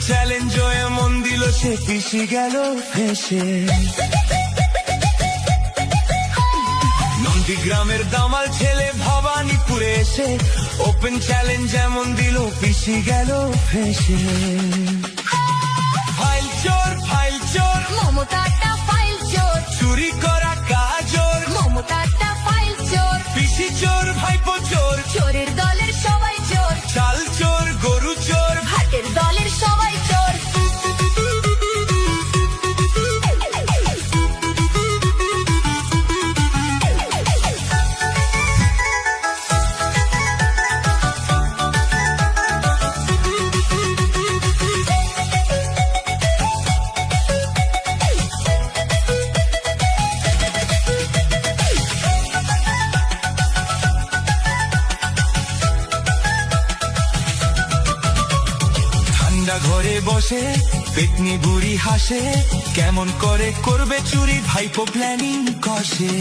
Challenge এমন দিল সে পিছি গেল ফেসে। নন্দীগ্রামের দামাল ছেলে ভবানীপুরে এসে ওপেন চ্যালেঞ্জ এমন দিল পিছি গেল ফেসে। ফাইল চোর মমতাটা ফাইল চোর, চুরি করা কাজর, মমতাটা ফাইল চোর, পিসি চোর ভাইপো চোর, চোরের দলের সবাই চোর, চাল চোর গরু চোর, হাটের দলের সবাই চোর। ঘরে বসে পেতনি বুড়ি হাসে, কেমন করে করবে চুরি ভাইপো প্ল্যানিং কষে।